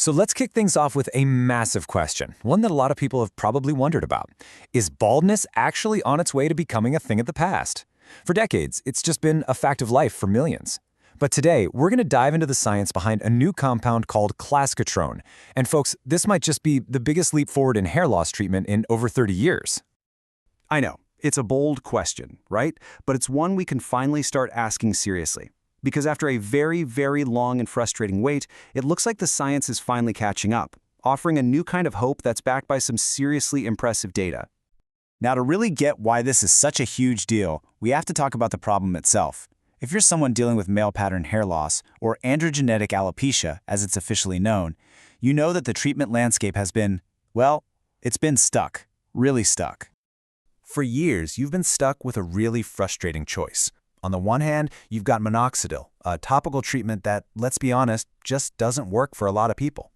So let's kick things off with a massive question, one that a lot of people have probably wondered about. Is baldness actually on its way to becoming a thing of the past? For decades, it's just been a fact of life for millions. But today, we're going to dive into the science behind a new compound called Clascoterone. And folks, this might just be the biggest leap forward in hair loss treatment in over 30 years. I know, it's a bold question, right? But it's one we can finally start asking seriously. Because after a very, very long and frustrating wait, it looks like the science is finally catching up, offering a new kind of hope that's backed by some seriously impressive data. Now, to really get why this is such a huge deal, we have to talk about the problem itself. If you're someone dealing with male pattern hair loss, or androgenetic alopecia, as it's officially known, you know that the treatment landscape has been, well, it's been stuck, really stuck. For years, you've been stuck with a really frustrating choice. On the one hand, you've got minoxidil, a topical treatment that, let's be honest, just doesn't work for a lot of people.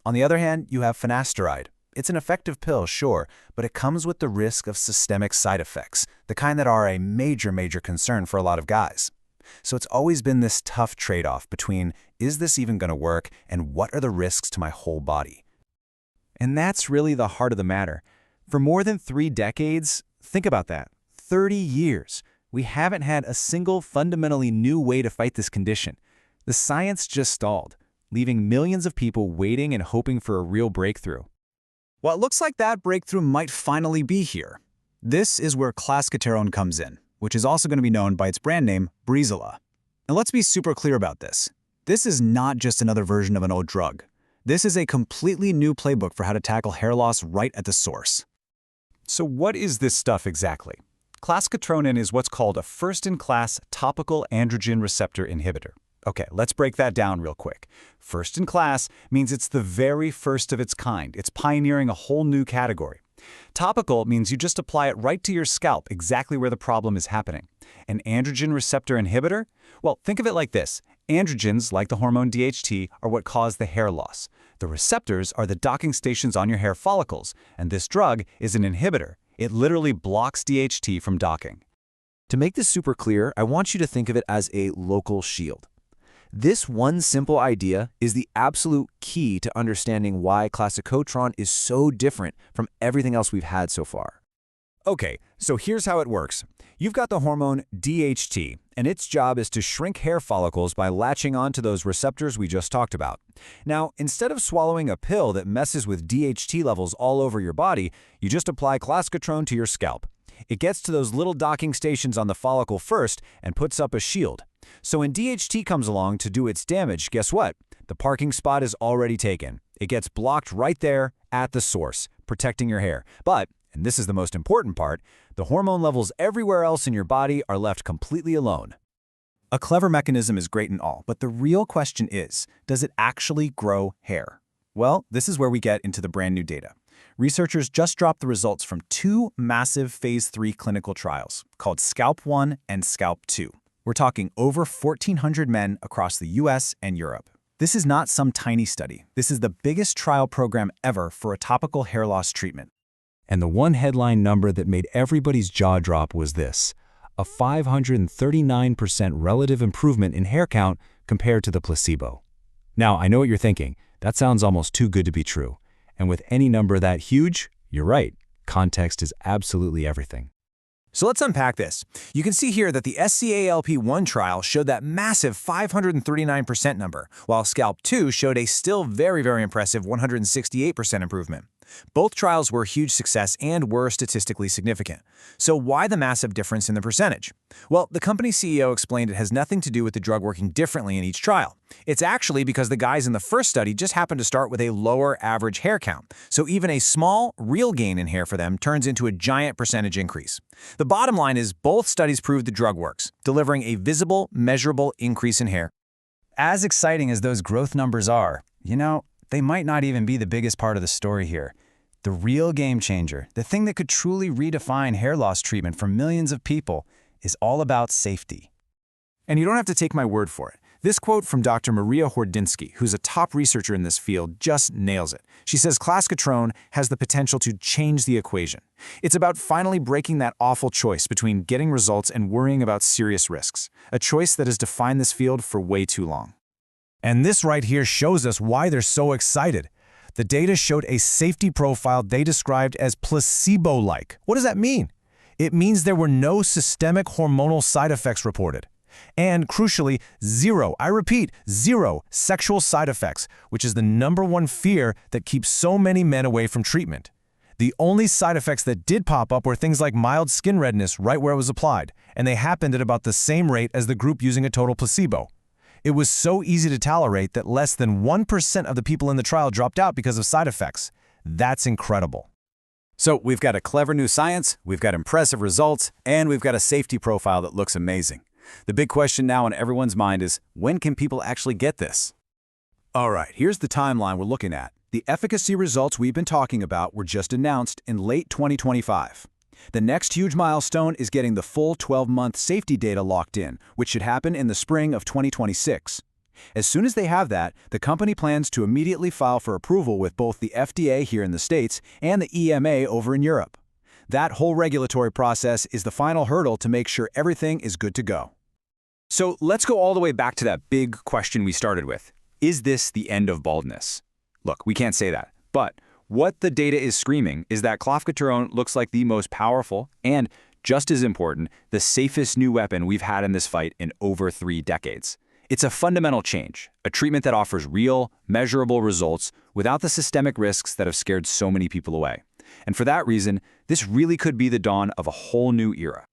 On the other hand, you have finasteride. It's an effective pill, sure, but it comes with the risk of systemic side effects, the kind that are a major concern for a lot of guys. So it's always been this tough trade-off between, is this even going to work, and what are the risks to my whole body? And that's really the heart of the matter. For more than 3 decades, think about that, 30 years, we haven't had a single fundamentally new way to fight this condition. The science just stalled, leaving millions of people waiting and hoping for a real breakthrough. Well, it looks like that breakthrough might finally be here. This is where Clascoterone comes in, which is also going to be known by its brand name, Breezula. And let's be super clear about this. This is not just another version of an old drug. This is a completely new playbook for how to tackle hair loss right at the source. So what is this stuff exactly? Clascoterone is what's called a first-in-class topical androgen receptor inhibitor. Okay, let's break that down real quick. First-in-class means it's the very first of its kind. It's pioneering a whole new category. Topical means you just apply it right to your scalp, exactly where the problem is happening. An androgen receptor inhibitor? Well, think of it like this. Androgens, like the hormone DHT, are what cause the hair loss. The receptors are the docking stations on your hair follicles, and this drug is an inhibitor. It literally blocks DHT from docking. To make this super clear, I want you to think of it as a local shield. This one simple idea is the absolute key to understanding why Clascoterone is so different from everything else we've had so far. Okay, so here's how it works. You've got the hormone DHT, and its job is to shrink hair follicles by latching onto those receptors we just talked about. Now, instead of swallowing a pill that messes with DHT levels all over your body, you just apply Clascoterone to your scalp. It gets to those little docking stations on the follicle first and puts up a shield. So when DHT comes along to do its damage, guess what? The parking spot is already taken. It gets blocked right there at the source, protecting your hair. But, and this is the most important part, the hormone levels everywhere else in your body are left completely alone. A clever mechanism is great and all, but the real question is, does it actually grow hair? Well, this is where we get into the brand new data. Researchers just dropped the results from 2 massive phase 3 clinical trials called SCALP 1 and SCALP 2. We're talking over 1,400 men across the US and Europe. This is not some tiny study. This is the biggest trial program ever for a topical hair loss treatment. And the one headline number that made everybody's jaw drop was this: a 539% relative improvement in hair count compared to the placebo. Now, I know what you're thinking. That sounds almost too good to be true. And with any number that huge, you're right. Context is absolutely everything. So let's unpack this. You can see here that the SCALP1 trial showed that massive 539% number, while SCALP 2 showed a still very impressive 168% improvement. Both trials were a huge success and were statistically significant. So why the massive difference in the percentage? Well, the company's CEO explained it has nothing to do with the drug working differently in each trial. It's actually because the guys in the first study just happened to start with a lower average hair count. So even a small, real gain in hair for them turns into a giant percentage increase. The bottom line is both studies proved the drug works, delivering a visible, measurable increase in hair. As exciting as those growth numbers are, they might not even be the biggest part of the story here. The real game changer, the thing that could truly redefine hair loss treatment for millions of people, is all about safety. And you don't have to take my word for it. This quote from Dr. Maria Hordinsky, who's a top researcher in this field, just nails it. She says Clascoterone has the potential to change the equation. It's about finally breaking that awful choice between getting results and worrying about serious risks, a choice that has defined this field for way too long. And this right here shows us why they're so excited. The data showed a safety profile they described as placebo-like. What does that mean? It means there were no systemic hormonal side effects reported. And crucially, zero, I repeat, zero sexual side effects, which is the #1 fear that keeps so many men away from treatment. The only side effects that did pop up were things like mild skin redness right where it was applied, and they happened at about the same rate as the group using a total placebo. It was so easy to tolerate that less than 1% of the people in the trial dropped out because of side effects. That's incredible. So we've got a clever new science, we've got impressive results, and we've got a safety profile that looks amazing. The big question now on everyone's mind is, when can people actually get this? All right, here's the timeline we're looking at. The efficacy results we've been talking about were just announced in late 2025. The next huge milestone is getting the full 12-month safety data locked in, which should happen in the spring of 2026. As soon as they have that, the company plans to immediately file for approval with both the FDA here in the States and the EMA over in Europe. That whole regulatory process is the final hurdle to make sure everything is good to go. So let's go all the way back to that big question we started with. Is this the end of baldness? Look, we can't say that, but what the data is screaming is that Clascoterone looks like the most powerful and, just as important, the safest new weapon we've had in this fight in over 3 decades. It's a fundamental change, a treatment that offers real, measurable results without the systemic risks that have scared so many people away. And for that reason, this really could be the dawn of a whole new era.